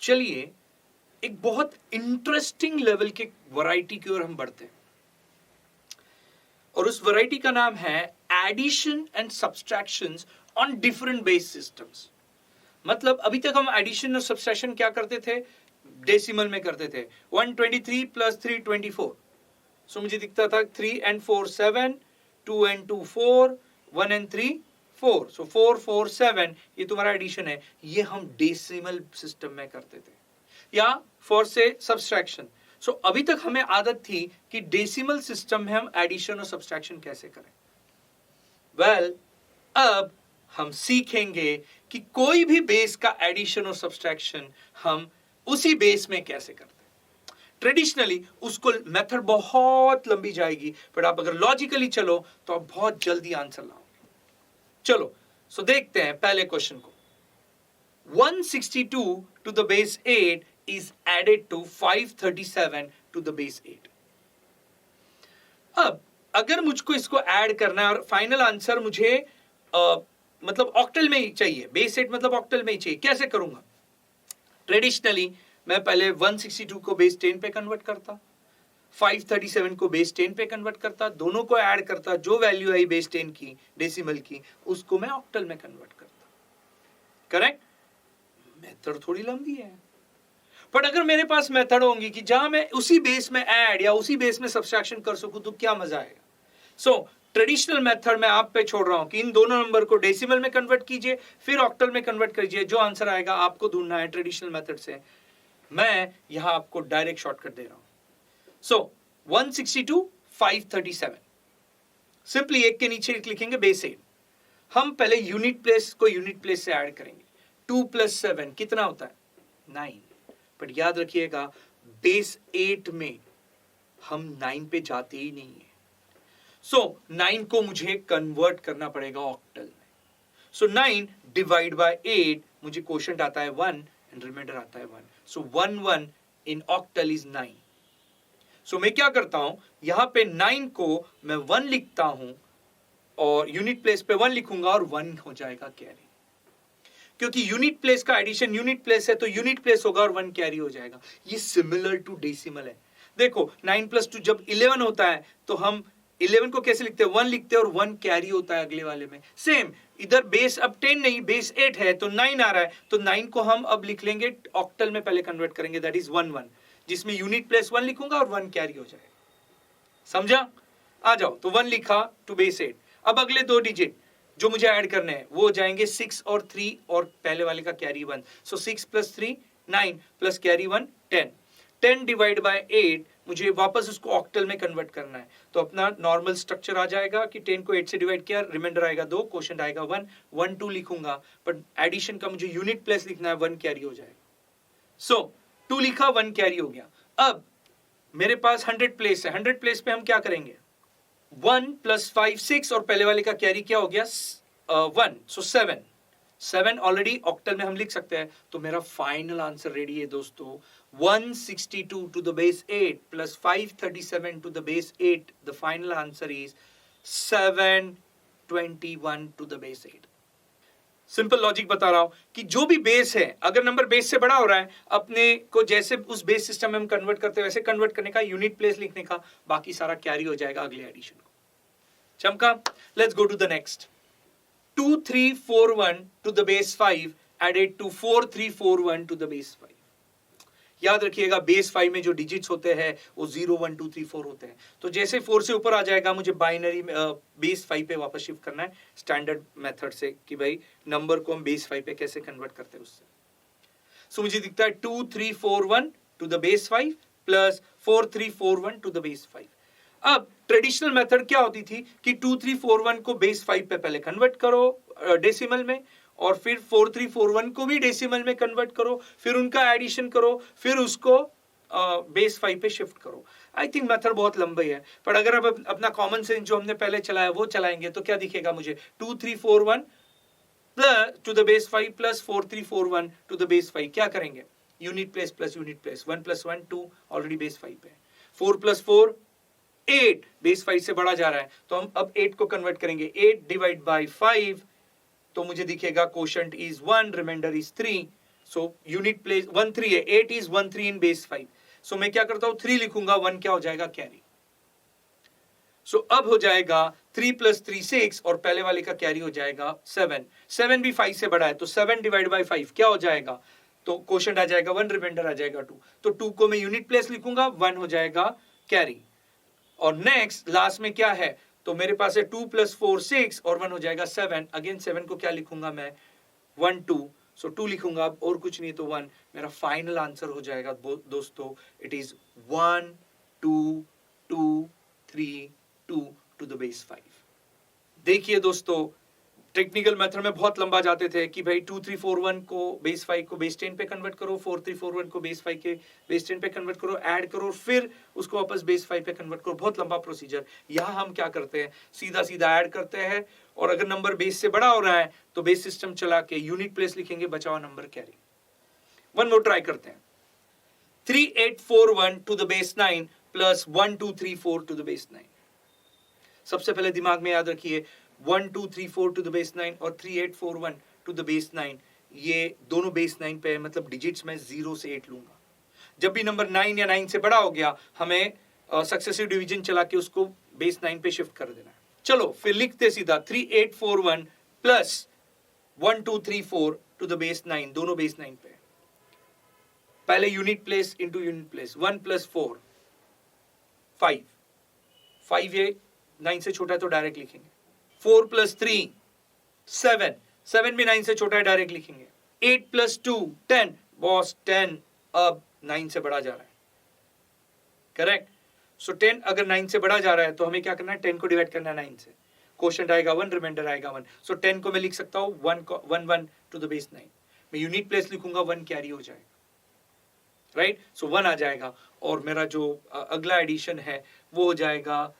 चलिए एक बहुत इंटरेस्टिंग लेवल के वैरायटी की ओर हम बढ़ते हैं, और उस वैरायटी का नाम है addition and subtractions on different base systems. मतलब अभी तक हम एडिशन और सब्सट्रैक्शन क्या करते थे, डेसिमल में करते थे। 123 प्लस 3 24, सो मुझे दिखता था 3 and 4 7, 2 and 2 4, 1 and 3 4, सो 4 4 7, ये तुम्हारा एडिशन है। ये हम डेसिमल सिस्टम में करते थे, या फॉर से सब्सट्रैक्शन। सो अभी तक हमें आदत थी कि डेसिमल सिस्टम में हम एडिशन और सब्सट्रैक्शन कैसे करें। वेल, अब हम सीखेंगे कि कोई भी बेस का एडिशन और सब्सट्रैक्शन हम उसी बेस में कैसे करते हैं। ट्रेडिशनली उसको मेथड बहुत लंबी जाएगी, पर आप अगर लॉजिकली चलो तो आप बहुत जल्दी आंसर लाओगे। चलो सो देखते हैं पहले क्वेश्चन को। 162 to the base 8 is added to 537 to the base 8। अब अगर मुझको इसको ऐड करना है और फाइनल आंसर मुझे मतलब ऑक्टल में ही चाहिए, बेस 8 मतलब ऑक्टल में ही चाहिए, कैसे करूंगा? ट्रेडिशनली मैं पहले 162 को बेस 10 पे कन्वर्ट करता, 537 को बेस 10 पे कन्वर्ट करता, दोनों को ऐड करता, जो वैल्यू आई बेस 10 की डेसिमल की उसको मैं ऑक्टल में कन्वर्ट करता। करेक्ट? मेथड थोड़ी लंबी है, पर अगर मेरे पास मेथड होंगी कि जहां मैं उसी बेस में ऐड या उसी बेस में सब्सट्रैक्शन कर सकूं तो क्या मजा आएगा। सो ट्रेडिशनल मेथड मैं आप पे छोड़ रहा हूं कि इन दोनों नंबर को डेसिमल में कन्वर्ट कीजिए, फिर ऑक्टल में कन्वर्ट कीजिए, जो आंसर आएगा आपको ढूंढना है ट्रेडिशनल मेथड से। मैं यहां आपको डायरेक्ट शॉर्टकट दे रहा हूं। सो 162 537 सिंपली एक के नीचे एक लिखेंगे बेस 8। हम पहले यूनिट प्लेस को यूनिट प्लेस से ऐड करेंगे। 2 + 7 कितना होता है? 9। बट याद रखिएगा बेस 8 में हम 9 पे जाते ही नहीं है। सो 9 को मुझे कन्वर्ट करना पड़ेगा ऑक्टल में। सो 9 डिवाइड बाय 8, मुझे क्वोशंट आता है 1 एंड रिमाइंडर आता है 1। सो 1 1 इन ऑक्टल इज 9। सो मैं क्या करता हूं, यहां पे 9 को मैं 1 लिखता हूं और यूनिट प्लेस पे 1 लिखूंगा और 1 हो जाएगा कैरी, क्योंकि यूनिट प्लेस का एडिशन यूनिट प्लेस है तो यूनिट प्लेस होगा और 1 कैरी हो जाएगा। ये सिमिलर टू डेसिमल है। देखो 9 + 2 जब 11 होता है तो हम 11 को कैसे लिखते हैं? 1 लिखते हैं और 1 कैरी होता है अगले वाले में। सेम इधर बेस अब 10 नहीं बेस 8 है तो 9 आ रहा है, तो 9 को हम अब लिख लेंगे ऑक्टल में, पहले कन्वर्ट करेंगे, दैट इज 1 1, जिसमें यूनिट प्लेस 1 लिखूंगा और 1 कैरी हो जाएगा। समझा? आ जाओ, तो 1 लिखा टू बेस 8। अब अगले 2 डिजिट जो मुझे ऐड करने हैं वो हो जाएंगे 6 और 3 और पहले वाले का carry 1। So 6 + 3 9 plus carry 1 10। 10 divide by 8 मुझे वापस उसको ऑक्टल में कन्वर्ट करना है, तो अपना नॉर्मल स्ट्रक्चर आ जाएगा कि 10 को 8 से डिवाइड किया, रिमाइंडर आएगा 2, क्वोशंट आएगा 1 1 2 लिखूंगा, बट एडिशन का मुझे यूनिट प्लेस लिखना है, 1 कैरी हो जाएगा। सो 2 लिखा, 1 कैरी हो गया। अब मेरे पास 100 प्लेस है, 100 प्लेस पे हम क्या करेंगे? 1 + 5 6 और पहले वाले का कैरी क्या हो गया? 1, सो 7 7 ऑलरेडी ऑक्टल में हम लिख सकते हैं। तो मेरा फाइनल आंसर रेडी है दोस्तों, 162 to the base 8 plus 537 to the base 8, the final answer is 721 to the base 8। Simple logic बता रहा हूं कि जो भी बेस है, अगर नंबर बेस से बड़ा हो रहा है, अपने को जैसे उस बेस सिस्टम में हम कन्वर्ट करते हैं वैसे कन्वर्ट करने का, यूनिट प्लेस लिखने का, बाकी सारा कैरी हो जाएगा अगले एडिशन को। चमका? Let's go to the next. 2341 to the base 5 added to 4341 to the base 5। याद रखिएगा बेस 5 में जो डिजिट्स होते हैं वो 0 1 2 3 4 होते हैं, तो जैसे 4 से ऊपर आ जाएगा मुझे बाइनरी बेस 5 पे वापस शिफ्ट करना है स्टैंडर्ड मेथड से कि भाई नंबर को हम बेस 5 पे कैसे कन्वर्ट करते हैं उससे। सो मुझे दिखता है 2341 to the base 5 plus 4341 to the base 5। अब ट्रेडिशनल मेथड क्या होती थी कि 2341 को बेस 5 पे पहले कन्वर्ट करो डेसिमल में, और फिर 4341 को भी डेसिमल में कन्वर्ट करो, फिर उनका एडिशन करो, फिर उसको बेस 5 पे शिफ्ट करो। आई थिंक मेथड बहुत लंबी है, पर अगर अब अपना कॉमन सेंस जो हमने पहले चलाया वो चलाएंगे तो क्या दिखेगा मुझे? 2341 to the base 5 plus 4341 to the base 5। क्या करेंगे? Unit place plus unit place, 1 + 1 2 already base 5 पे, 4 + 4 8 बेस 5 से बढ़ा जा रहा है, तो हम अब 8 को कन्वर्ट करेंगे। 8 डिवाइड बाय 5 तो मुझे दिखेगा quotient is 1, remainder is 3, so unit place 1 3 है, 8 इज 1 3 इन बेस 5. सो मैं क्या करता हूं, 3 लिखूंगा, 1 क्या हो जाएगा, कैरी. सो अब हो जाएगा 3 + 3 6 और पहले वाले का कैरी हो जाएगा 7. 7 भी 5 से बड़ा है, तो 7 डिवाइड बाय 5 क्या हो जाएगा, तो क्वोशंट आ जाएगा 1, रिमाइंडर आ जाएगा 2. तो 2 को मैं यूनिट प्लेस लिखूंगा, 1 हो जाएगा कैरी. और नेक्स्ट लास्ट में क्या है, तो मेरे पास है 2 + 4 6 और 1 हो जाएगा 7. अगेन 7 को क्या लिखूंगा मैं, 1 2. सो 2 लिखूंगा और कुछ नहीं तो 1. मेरा फाइनल आंसर हो जाएगा दोस्तों, it is 1 2 2 3 2 to the base 5. देखिए दोस्तों, टेक्निकल मेथड में बहुत लंबा जाते थे कि भाई 2 3 4 1 को बेस 5 को बेस 10 पे कन्वर्ट करो, 4 3 4 1 को बेस 5 के बेस 10 पे कन्वर्ट करो, ऐड करो, फिर उसको वापस बेस 5 पे कन्वर्ट करो. बहुत लंबा प्रोसीजर. यहाँ हम क्या करते हैं, सीधा सीधा ऐड करते हैं, और अगर नंबर बेस से बड़ा हो रहा है तो बेस सिस्टम चला के यूनिट प्लेस लिखेंगे, बचा हुआ नंबर कैरी. वन मोर ट्राई करते हैं. 3 8 4 1 to the base 9 plus 1 2 3 4 to the base 9. सबसे पहले दिमाग में याद रखिए 1 2 3 4 टू द बेस 9 और 3 8 4 1 टू द बेस 9, ये दोनों बेस 9 पे है, मतलब डिजिट्स में 0 से 8 लूंगा. जब भी नंबर 9 या 9 से बड़ा हो गया, हमें सक्सेसिव डिवीजन चला के उसको बेस 9 पे शिफ्ट कर देना है. चलो फिर लिखते सीधा 3 8 4 1 प्लस 1 2 3 4 टू द बेस 9, दोनों बेस 9 पे. पहले unit place into unit place, 1 + 4 5. 5 ये 9 से छोटा है तो डायरेक्ट लिखेंगे. 4 + 3 7. 7 भी 9 से छोटा है, डायरेक्ट लिखेंगे. 8 + 2 10. बॉस 10 अब 9 से बड़ा जा रहा है, करेक्ट. सो 10 अगर 9 से बड़ा जा रहा है तो हमें क्या करना है, 10 को डिवाइड करना है 9 से. क्वोशंट आएगा 1, रिमाइंडर आएगा 1. सो 10 को मैं लिख सकता हूं 1 1 टू द बेस 9. मैं यूनिट प्लेस लिखूंगा, 1 कैरी हो जाएगा, राइट. सो 1 आ जाएगा, और मेरा जो अगला एडिशन है वो हो जाएगा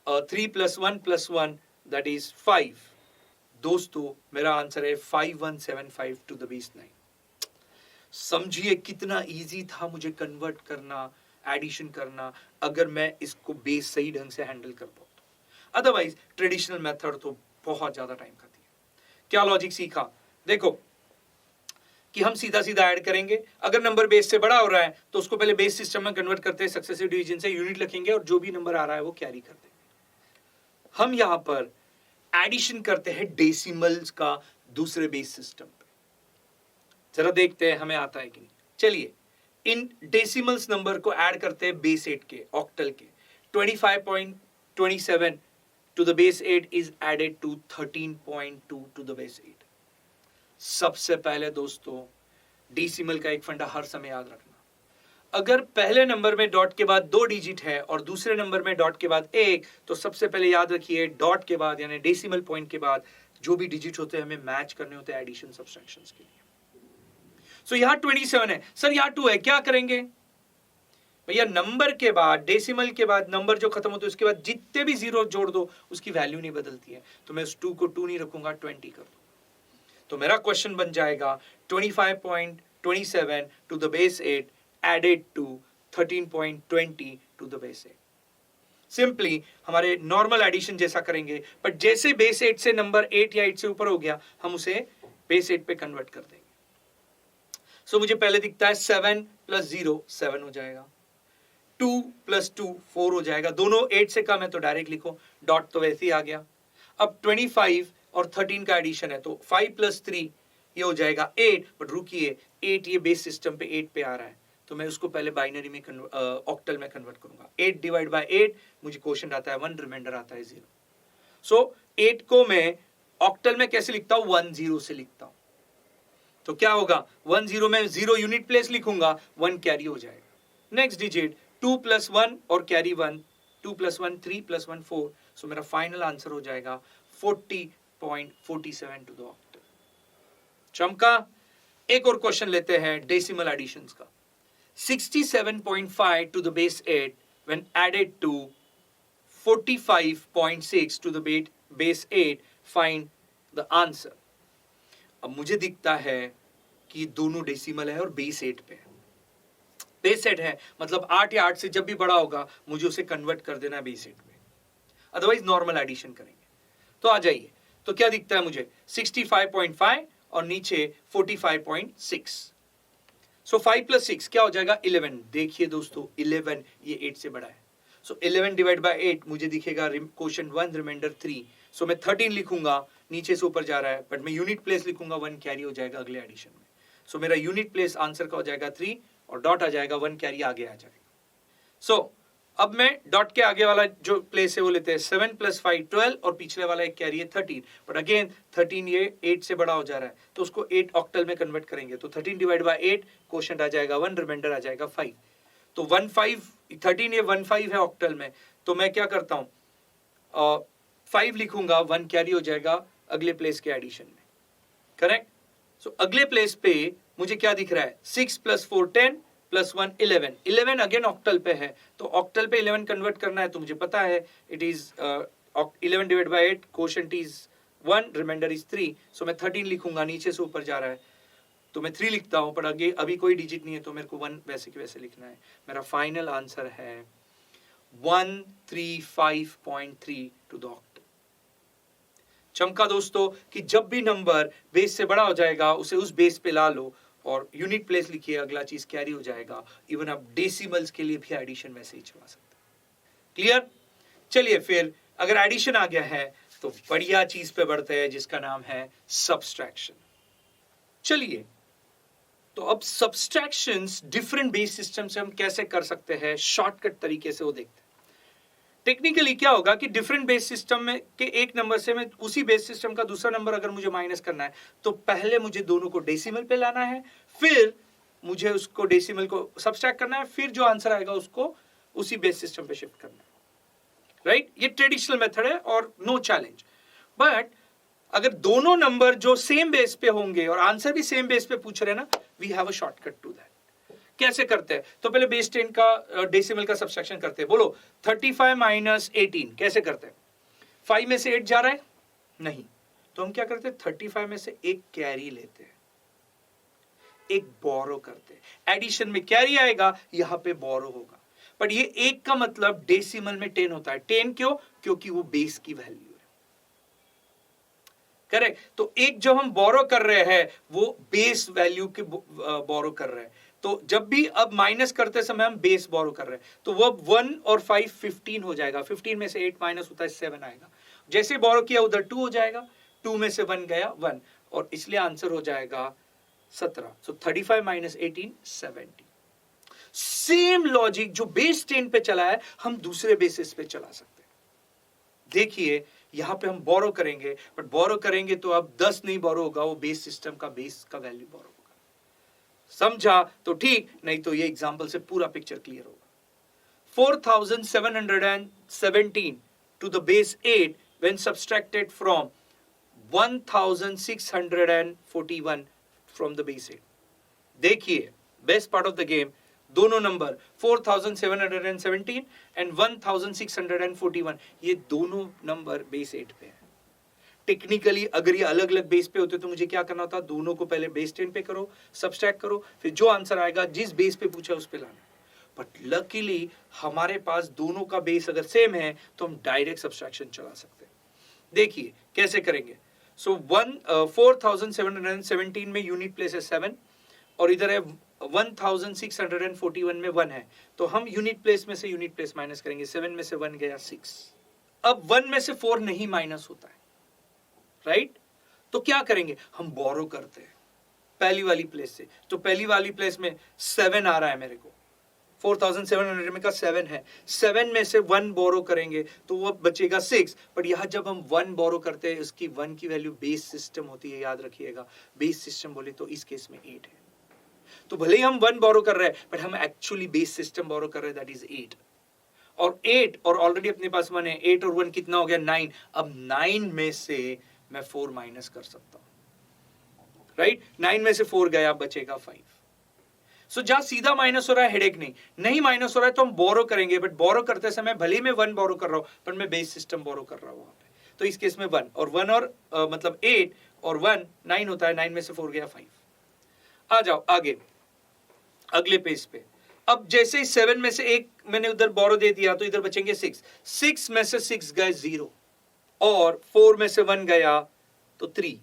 3 + 1 + 1 दैट इज 5. दोस्तों मेरा आंसर है 5175 टू द बेस 9. समझिए कितना इजी था मुझे कन्वर्ट करना, एडिशन करना, अगर मैं इसको बेस सही ढंग से हैंडल कर पाऊँ. अदरवाइज ट्रेडिशनल मेथड तो बहुत ज्यादा टाइम खाती है. क्या लॉजिक सीखा, देखो कि हम सीधा सीधा ऐड करेंगे. अगर नंबर बेस से बड़ा हो रहा है तो उसको पहले बेस सिस्टम में कन्वर्ट करते हैं, सक्सेसिव डिवीजन से यूनिट लिखेंगे और जो भी नंबर आ रहा है वो कैरी कर देंगे. हम यहां पर एडिशन करते हैं डेसिमल्स का दूसरे बेस सिस्टम पे. जरा देखते हैं हमें आता है कि नहीं. चलिए इन डेसिमल्स नंबर को ऐड करते हैं बेस 8 के, ऑक्टल के. 25.27 to the base 8 is added to 13.2 to the base 8. सबसे पहले दोस्तों डेसिमल का एक फंडा हर समय याद रखना. अगर पहले नंबर में डॉट के बाद 2 डिजिट है और दूसरे नंबर में डॉट के बाद 1, तो सबसे पहले याद रखिए डॉट के बाद यानी डेसिमल पॉइंट के बाद जो भी डिजिट होते हैं हमें मैच करने होते हैं एडिशन सब्सट्रैक्शंस के लिए. सो यहां 27 है, सर यहां 2 है, क्या करेंगे भैया, नंबर के बाद डेसिमल के बाद नंबर जो खत्म होते हैं उसके बाद जितने भी जीरो जोड़ दो उसकी वैल्यू नहीं बदलती है. तो मैं उस 2 को 2 नहीं रखूंगा, 20 कर दूं. तो मेरा क्वेश्चन बन जाएगा 25.27 to the base 8 added to 13.20 to the base 8. Simply हमारे नॉर्मल एडिशन जैसा करेंगे, बट जैसे बेस 8 से नंबर 8 या 8 से ऊपर हो गया हम उसे बेस 8 पे कन्वर्ट कर देंगे. सो मुझे पहले दिखता है 7 + 0 7 हो जाएगा, 2 + 2 4 हो जाएगा. दोनों 8 से कम है तो डायरेक्ट लिखो, डॉट तो वैसे ही आ गया. अब 25 और 13 का एडिशन है तो 5 + 3 ये हो जाएगा 8. बट रुकिए, 8 ये बेस सिस्टम पे 8 पे आ रहा है तो मैं उसको पहले बाइनरी में ऑक्टल में कन्वर्ट करूंगा. 8 डिवाइड बाय 8 मुझे क्वोशंट आता है 1, रिमाइंडर आता है 0. सो 8 को मैं ऑक्टल में कैसे लिखता हूं, 1 0 से लिखता हूं. तो क्या होगा, 1 0 में 0 यूनिट प्लेस लिखूंगा, 1 कैरी हो जाएगा. नेक्स्ट डिजिट 2 + 1 और कैरी 1, 2 + 1 3 + 1 4. सो मेरा फाइनल आंसर हो जाएगा 40.47 टू द ऑक्टल. चमका. एक और क्वेश्चन लेते हैं डेसिमल एडिशंस का. 67.5 to the base 8 when added to 45.6 to the base 8, find the answer. अब मुझे दिखता है कि दोनों डेसिमल है और बेस 8 पे है. बेस 8 है मतलब 8 या 8 से जब भी बड़ा होगा मुझे उसे कन्वर्ट कर देना है बेस 8 पे, अदरवाइज नॉर्मल एडिशन करेंगे. तो आ जाइए, तो क्या दिखता है मुझे 65.5 और नीचे 45.6. सो 5 प्लस 6 क्या हो जाएगा 11। देखिए दोस्तों 11 ये 8 से बड़ा है, सो 11 डिवाइड बाय 8 मुझे दिखेगा क्वोशंट 1 रिमाइंडर 3। सो मैं 13 लिखूंगा, नीचे से ऊपर जा रहा है, बट मैं यूनिट प्लेस लिखूंगा 1 कैरी हो जाएगा अगले एडिशन में। सो मेरा यूनिट प्लेस आंसर का हो जाएगा 3 और डॉट आ जाएगा 1 कैरी आगे आ जाएगा। सो अब मैं डॉट के आगे वाला जो प्लेस है वो लेते हैं 7 प्लस 5 12 और पिछले वाला एक कैरी है 13, बट अगेन 13 ये 8 से बड़ा हो जा रहा है तो उसको 8 ऑक्टल में कन्वर्ट करेंगे, तो 13 डिवाइड बाय 8 क्वोशंट आ जाएगा 1 रिमाइंडर आ जाएगा 5। तो 13 ये 15 है ऑक्टल में, तो मैं क्या करता हूं 5 लिखूंगा, 1 कैरी हो जाएगा अगले प्लेस के एडिशन में, करेक्ट। सो अगले प्लेस पे मुझे क्या दिख रहा है 6 प्लस 4 10 प्लस 1 11। 11 अगेन ऑक्टल पे है, तो ऑक्टल पे 11 कन्वर्ट करना है, तो मुझे पता है it is 11 divide by 8 quotient is 1 remainder is 3। So मैं 13 लिखूंगा, नीचे से ऊपर जा रहा है तो मैं 3 लिखता हूं, पर आगे अभी कोई डिजिट नहीं है तो मेरे को 1 वैसे के वैसे लिखना है। मेरा फाइनल आंसर है 135.3 टू द ऑक्टल। चमका दोस्तों कि जब भी नंबर बेस से बड़ा हो जाएगा उसे उस बेस पे ला लो और यूनिट प्लेस लिखिए, अगला चीज कैरी हो जाएगा। इवन आप डेसिमल्स के लिए भी एडिशन वैसे ही चला सकते हैं। क्लियर? चलिए फिर अगर एडिशन आ गया है तो बढ़िया चीज पे बढ़ते हैं जिसका नाम है सब्सट्रैक्शन। चलिए तो अब सब्सट्रैक्शंस डिफरेंट बेस सिस्टम से हम कैसे कर सकते हैं शॉर्टकट तरीके से वो देखते हैं। टेक्निकली क्या होगा कि डिफरेंट बेस सिस्टम में के एक नंबर से मैं उसी बेस सिस्टम का दूसरा नंबर अगर मुझे माइनस करना है तो पहले मुझे दोनों को डेसिमल पे लाना है, फिर मुझे उसको डेसिमल को सब्सट्रैक्ट करना है, फिर जो आंसर आएगा उसको उसी बेस सिस्टम पे शिफ्ट करना है, राइट। ये ट्रेडिशनल मेथड है और नो चैलेंज। बट अगर दोनों नंबर जो सेम बेस पे होंगे और आंसर भी सेम बेस पे पूछ रहे हैं ना, we have a shortcut to that. कैसे करते हैं? तो पहले बेस 10 का डेसिमल का सब्सट्रैक्शन करते हैं। बोलो 35 माइनस 18 कैसे करते हैं? 5 में से 8 जा रहा है नहीं, तो हम क्या करते हैं 35 में से एक कैरी लेते हैं, एक बोरो करते हैं। एडिशन में कैरी आएगा, यहां पे बोरो होगा, बट ये एक का मतलब डेसिमल में 10 होता है। 10 क्यों? क्योंकि वो बेस की वैल्यू है, करेक्ट। तो एक जो हम बोरो कर रहे हैं वो बेस वैल्यू के बोरो कर रहे हैं, तो जब भी अब माइनस करते समय हम बेस बोरो कर रहे हैं तो वो 1 और 5 15 हो जाएगा। 15 में से 8 माइनस होता है 7 आएगा। जैसे बोरो किया उधर 2 हो जाएगा, 2 में से 1 गया 1, और इसलिए आंसर हो जाएगा 17। सो 35 माइनस 18 70। सेम लॉजिक जो बेस 10 पे चला है हम दूसरे बेसिस पे चला सकते हैं। देखिए यहां पे हम बोरो करेंगे, बट बोरो करेंगे तो अब 10 नहीं बोरो होगा, वो बेस सिस्टम का बेस का वैल्यू बोरो होगा। समझा तो ठीक, नहीं तो ये एग्जांपल से पूरा पिक्चर क्लियर होगा। 4717 to the base 8 when subtracted from 1641 from the base 8। देखिए best part of the game, दोनों नंबर 4717 एंड 1641 ये दोनों नंबर बेस 8 पे है। टेक्निकली अगर ये अलग अलग बेस पे होते तो मुझे क्या करना होता, दोनों को पहले बेस 10 पे करो, सब्सट्रैक्ट करो, फिर जो आंसर आएगा जिस बेस पे पूछा उस पे लाना। बट लकीली हमारे पास दोनों का बेस अगर सेम है तो हम डायरेक्ट सब्सट्रैक्शन चला सकते हैं। देखिए कैसे करेंगे। सो 4717 में यूनिट प्लेस है 7 और इधर है 1641 में 1 है, तो हम यूनिट प्लेस में से यूनिट प्लेस माइनस करेंगे। 7 में से 1 गया 6। अब 1 में से 4 नहीं माइनस होता है, राइट। तो क्या करेंगे, हम बोरो करते हैं पहली वाली प्लेस से। तो पहली वाली प्लेस में 7 आ रहा है मेरे को, 4700 में का 7 है, 7 में से 1 बोरो करेंगे तो वो बचेगा 6। बट यहां जब हम 1 बोरो करते हैं उसकी 1 की वैल्यू बेस सिस्टम होती है, याद रखिएगा। बेस सिस्टम बोले तो इस केस में 8 है, तो भले ही हम 1 बोरो कर रहे हैं बट हम एक्चुअली बेस सिस्टम बोरो कर रहे हैं, दैट इज 8। और 8 और ऑलरेडी अपने पास 1 है, 8 और 1 कितना हो गया 9। अब 9 में से मैं 4 माइनस कर सकता हूं, राइट। 9 में से 4 गया, बचेगा 5। सो जहां सीधा माइनस हो रहा है हेडेक नहीं माइनस हो रहा है तो हम बोरो करेंगे, बट बोरो करते समय भले ही मैं 1 बोरो कर रहा हूं पर मैं बेस सिस्टम बोरो कर रहा हूं वहां पे। तो इस केस में 1 और 1 और मतलब 8 और 1 9 होता है, 9 में से 4 गया 5। आ जाओ आगे अगले पेज पे। अब जैसे ही 7 में से एक मैंने उधर बोरो दे दिया तो इधर बचेंगे 6। 6 में से 6 गए 0 और 4 में से 1 गया तो 3।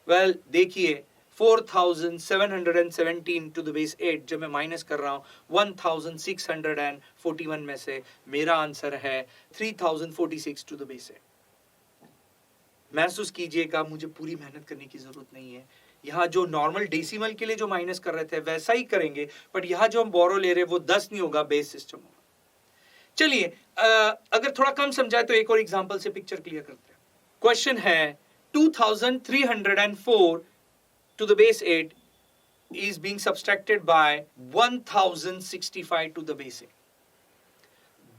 वेल देखिए 4717 टू द बेस 8 जब मैं माइनस कर रहा हूं 1641 में से मेरा आंसर है 3046 टू द बेस 8। महसूस कीजिएगा, मुझे पूरी मेहनत करने की जरूरत नहीं है। यहाँ जो नॉर्मल डेसिमल के लिए जो माइनस कर रहे थे वैसा ही करेंगे, बट यहाँ जो हम बोरो ले रहे हैं वो 10 नहीं होगा, बेस सिस्टम होगा। चलिए अगर थोड़ा कम समझाए तो एक और एग्जांपल से पिक्चर क्लियर करते हैं। क्वेश्चन है 2304 to the base 8 is being subtracted by 1065 to the base 8।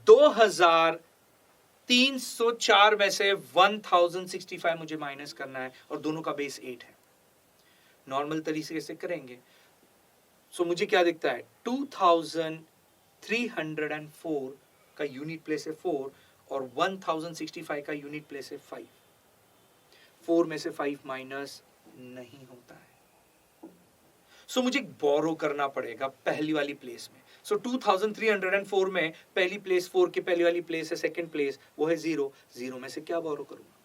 2304 में से 1065 मुझे माइनस करना है और दोनों का बेस 8 है। नॉर्मल तरीके से करेंगे सो मुझे क्या दिखता है 2304 का यूनिट प्लेस है 4 और 1065 का यूनिट प्लेस है 5। 4 में से 5 माइनस नहीं होता है, सो मुझे बोरो करना पड़ेगा पहली वाली प्लेस में। सो 2304 में पहली प्लेस 4 की पहली वाली प्लेस है, सेकंड प्लेस वो है 0। 0 में से क्या बोरो करूंगा?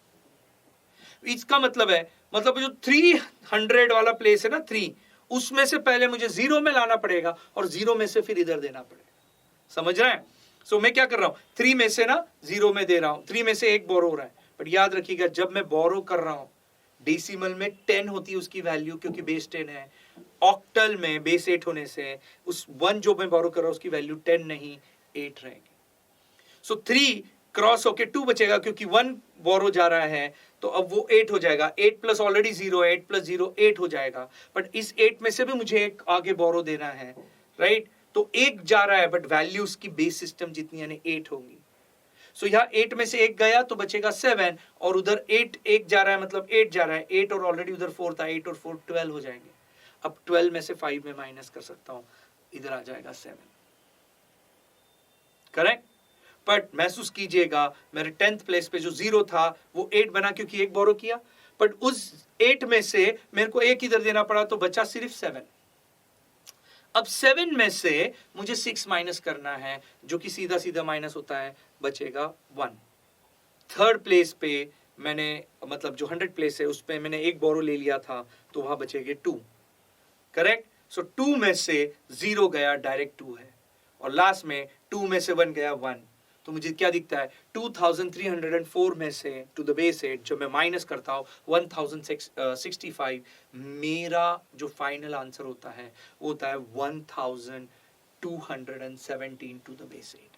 इसका मतलब है जो 300 वाला प्लेस है ना 3, उसमें से पहले मुझे 0 में लाना पड़ेगा और 0 में से फिर इधर देना पड़ेगा। समझ रहे हैं? सो मैं क्या कर रहा हूं 3 में से ना 0 में दे रहा हूं, 3 में से एक बोरो हो रहा है। बट याद रखिएगा जब मैं बोरो कर रहा हूं डेसिमल में 10 होती है उसकी वैल्यू, क्योंकि बेस 10 है। ऑक्टल में बेस 8 होने से उस 1 जो मैं बोरो कर रहा हूं उसकी वैल्यू 10 नहीं 8 रहेगी। सो 3 क्रॉस होके 2 बचेगा, क्योंकि 1 बोरो जा रहा है तो अब वो 8 हो जाएगा। 8 प्लस ऑलरेडी 0 है, 8 प्लस 0 8 हो जाएगा। बट इस 8 में से भी मुझे एक आगे बोरो देना है, राइट? तो एक जा रहा है बट वैल्यूज की बेस सिस्टम जितनी यानी 8 होंगी। सो यहाँ 8 में से एक गया तो बचेगा 7 और उधर 8 एक जा रहा है मतलब 8 जा रहा है। 8 और ऑलरेडी उधर 4 था, 8 और 4 12 हो जाएंगे। अब 12 में से 5 में माइनस कर सकता हूं, इधर आ जाएगा 7। करेक्ट? बट महसूस कीजिएगा मेरे 10th प्लेस पे जो 0 था वो 8 बना क्योंकि एक बोरो किया। बट उस 8 में से मेरे को एक इधर देना पड़ा तो बचा सिर्फ 7। अब 7 में से मुझे 6 माइनस करना है जो कि सीधा सीधा माइनस होता है, बचेगा 1। 3rd प्लेस पे मैंने मतलब जो 100 प्लेस है उस पे मैंने एक बोरो ले लिया था तो वहां बचेगे 2। करेक्ट? सो 2 में से 0 गया डायरेक्ट 2 है और लास्ट में 2 में से 1 गया 1। तो मुझे क्या दिखता है 2304 में से टू द बेस 8 जो मैं माइनस करता हूं 1065, मेरा जो फाइनल आंसर होता है वो होता है 1217 टू द बेस 8।